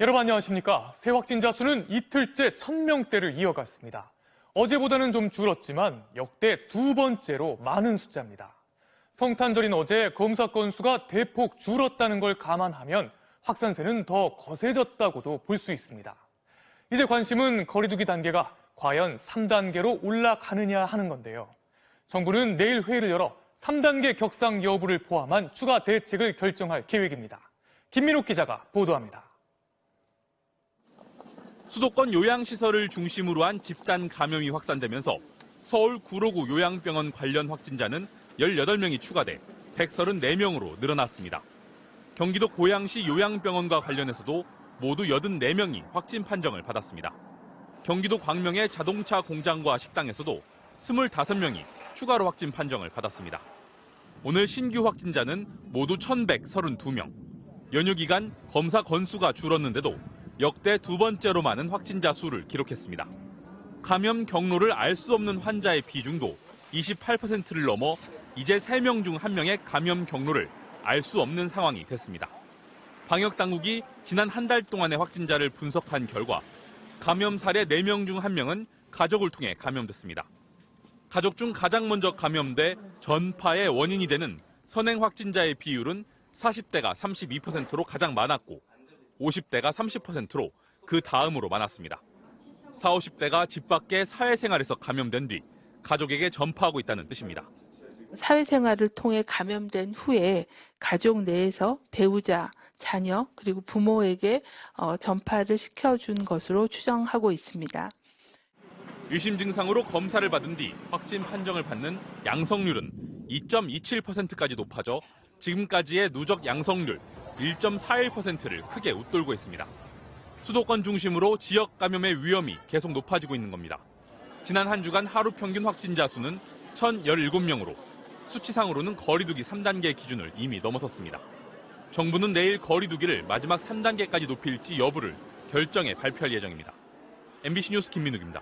여러분 안녕하십니까? 새 확진자 수는 이틀째 1000명대를 이어갔습니다. 어제보다는 좀 줄었지만 역대 두 번째로 많은 숫자입니다. 성탄절인 어제 검사 건수가 대폭 줄었다는 걸 감안하면 확산세는 더 거세졌다고도 볼 수 있습니다. 이제 관심은 거리두기 단계가 과연 3단계로 올라가느냐 하는 건데요. 정부는 내일 회의를 열어 3단계 격상 여부를 포함한 추가 대책을 결정할 계획입니다. 김민욱 기자가 보도합니다. 수도권 요양시설을 중심으로 한 집단 감염이 확산되면서 서울 구로구 요양병원 관련 확진자는 18명이 추가돼 134명으로 늘어났습니다. 경기도 고양시 요양병원과 관련해서도 모두 84명이 확진 판정을 받았습니다. 경기도 광명의 자동차 공장과 식당에서도 25명이 추가로 확진 판정을 받았습니다. 오늘 신규 확진자는 모두 1,132명. 연휴 기간 검사 건수가 줄었는데도 역대 두 번째로 많은 확진자 수를 기록했습니다. 감염 경로를 알 수 없는 환자의 비중도 28%를 넘어 이제 3명 중 1명의 감염 경로를 알 수 없는 상황이 됐습니다. 방역당국이 지난 한 달 동안의 확진자를 분석한 결과 감염 사례 4명 중 1명은 가족을 통해 감염됐습니다. 가족 중 가장 먼저 감염돼 전파의 원인이 되는 선행 확진자의 비율은 40대가 32%로 가장 많았고 50대가 30%로 그 다음으로 많았습니다. 40, 50대가 집 밖의 사회생활에서 감염된 뒤 가족에게 전파하고 있다는 뜻입니다. 사회생활을 통해 감염된 후에 가족 내에서 배우자, 자녀, 그리고 부모에게 전파를 시켜준 것으로 추정하고 있습니다. 의심 증상으로 검사를 받은 뒤 확진 판정을 받는 양성률은 2.27%까지 높아져 지금까지의 누적 양성률 1.41%를 크게 웃돌고 있습니다. 수도권 중심으로 지역 감염의 위험이 계속 높아지고 있는 겁니다. 지난 한 주간 하루 평균 확진자 수는 1,017명으로 수치상으로는 거리두기 3단계 기준을 이미 넘어섰습니다. 정부는 내일 거리두기를 마지막 3단계까지 높일지 여부를 결정해 발표할 예정입니다. MBC 뉴스 김민욱입니다.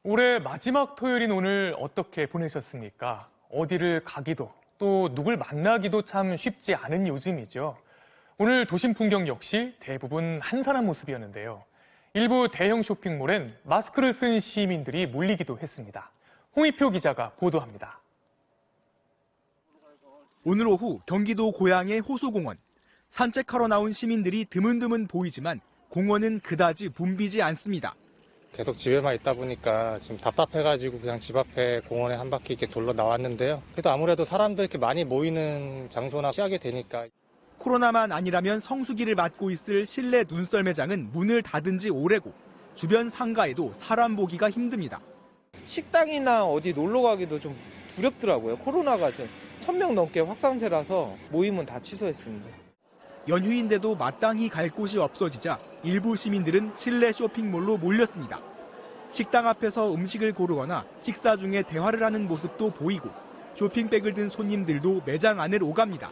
올해 마지막 토요일인 오늘 어떻게 보내셨습니까? 어디를 가기도 또 누굴 만나기도 참 쉽지 않은 요즘이죠. 오늘 도심 풍경 역시 대부분 한산한 모습이었는데요. 일부 대형 쇼핑몰엔 마스크를 쓴 시민들이 몰리기도 했습니다. 홍희표 기자가 보도합니다. 오늘 오후 경기도 고양의 호수공원. 산책하러 나온 시민들이 드문드문 보이지만 공원은 그다지 붐비지 않습니다. 계속 집에만 있다 보니까 지금 답답해가지고 그냥 집 앞에 공원에 한 바퀴 이렇게 돌러 나왔는데요. 그래도 아무래도 사람들 이렇게 많이 모이는 장소나 피하게 되니까. 코로나만 아니라면 성수기를 맞고 있을 실내 눈썰 매장은 문을 닫은 지 오래고 주변 상가에도 사람 보기가 힘듭니다. 식당이나 어디 놀러 가기도 좀 두렵더라고요. 코로나가 1,000명 넘게 확산세라서 모임은 다 취소했습니다. 연휴인데도 마땅히 갈 곳이 없어지자 일부 시민들은 실내 쇼핑몰로 몰렸습니다. 식당 앞에서 음식을 고르거나 식사 중에 대화를 하는 모습도 보이고 쇼핑백을 든 손님들도 매장 안을 오갑니다.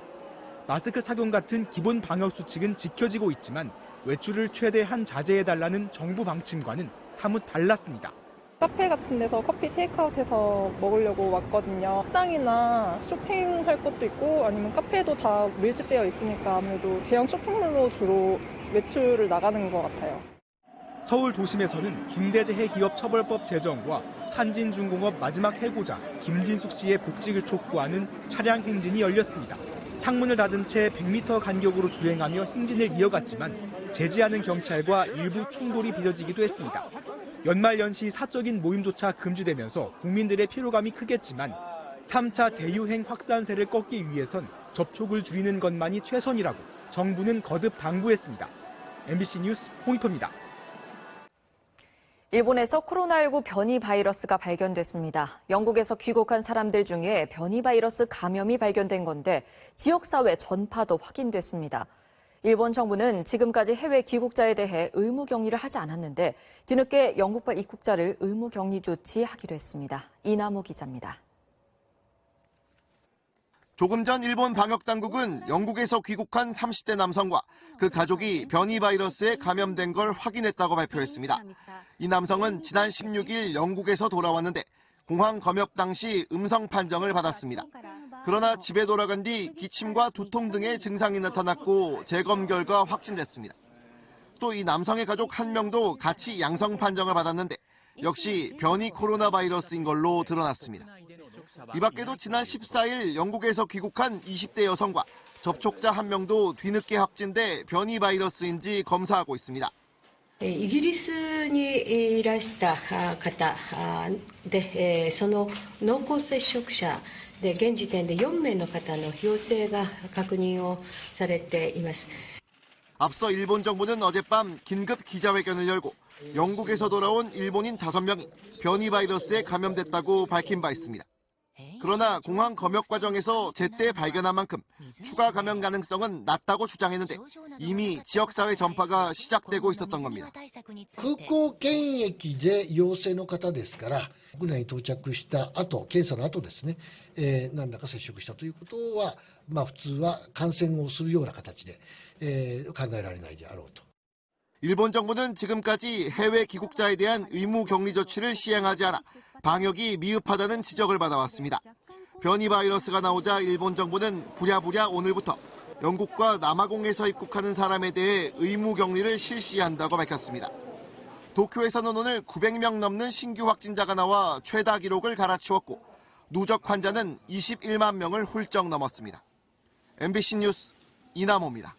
마스크 착용 같은 기본 방역 수칙은 지켜지고 있지만 외출을 최대한 자제해달라는 정부 방침과는 사뭇 달랐습니다. 카페 같은 데서 커피 테이크아웃해서 먹으려고 왔거든요. 식당이나 쇼핑할 것도 있고 아니면 카페도 다 밀집되어 있으니까 아무래도 대형 쇼핑몰로 주로 외출을 나가는 것 같아요. 서울 도심에서는 중대재해기업처벌법 제정과 한진중공업 마지막 해고자 김진숙 씨의 복직을 촉구하는 차량 행진이 열렸습니다. 창문을 닫은 채 100m 간격으로 주행하며 행진을 이어갔지만 제지하는 경찰과 일부 충돌이 빚어지기도 했습니다. 연말연시 사적인 모임조차 금지되면서 국민들의 피로감이 크겠지만 3차 대유행 확산세를 꺾기 위해선 접촉을 줄이는 것만이 최선이라고 정부는 거듭 당부했습니다. MBC 뉴스 홍희표입니다. 일본에서 코로나19 변이 바이러스가 발견됐습니다. 영국에서 귀국한 사람들 중에 변이 바이러스 감염이 발견된 건데 지역사회 전파도 확인됐습니다. 일본 정부는 지금까지 해외 귀국자에 대해 의무격리를 하지 않았는데 뒤늦게 영국발 입국자를 의무격리 조치하기로 했습니다. 이남우 기자입니다. 조금 전 일본 방역당국은 영국에서 귀국한 30대 남성과 그 가족이 변이 바이러스에 감염된 걸 확인했다고 발표했습니다. 이 남성은 지난 16일 영국에서 돌아왔는데 공항 검역 당시 음성 판정을 받았습니다. 그러나 집에 돌아간 뒤 기침과 두통 등의 증상이 나타났고 재검 결과 확진됐습니다. 또 이 남성의 가족 1명도 같이 양성 판정을 받았는데 역시 변이 코로나 바이러스인 걸로 드러났습니다. 이 밖에도 지난 14일 영국에서 귀국한 20대 여성과 접촉자 1명도 뒤늦게 확진돼 변이 바이러스인지 검사하고 있습니다. イギリスにいらした方で、その濃厚接触者で現時点で4名の方の陽性が確認をされています。 앞서 일본 정부는 어젯밤 긴급 기자회견을 열고 영국에서 돌아온 일본인 5명이 변이 바이러스에 감염됐다고 밝힌 바 있습니다. 그러나 공항 검역 과정에서 제때 발견한 만큼 추가 감염 가능성은 낮다고 주장했는데 이미 지역사회 전파가 시작되고 있었던 겁니다. 空港検疫で陽性の方ですから、国内に到着した後、検査の後ですね、何らか接触したということは、普通は感染をするような形で、考えられないであろうと。 일본 정부는 지금까지 해외 귀국자에 대한 의무 격리 조치를 시행하지 않아 방역이 미흡하다는 지적을 받아왔습니다. 변이 바이러스가 나오자 일본 정부는 부랴부랴 오늘부터 영국과 남아공에서 입국하는 사람에 대해 의무 격리를 실시한다고 밝혔습니다. 도쿄에서는 오늘 900명 넘는 신규 확진자가 나와 최다 기록을 갈아치웠고 누적 환자는 21만 명을 훌쩍 넘었습니다. MBC 뉴스 이남호입니다.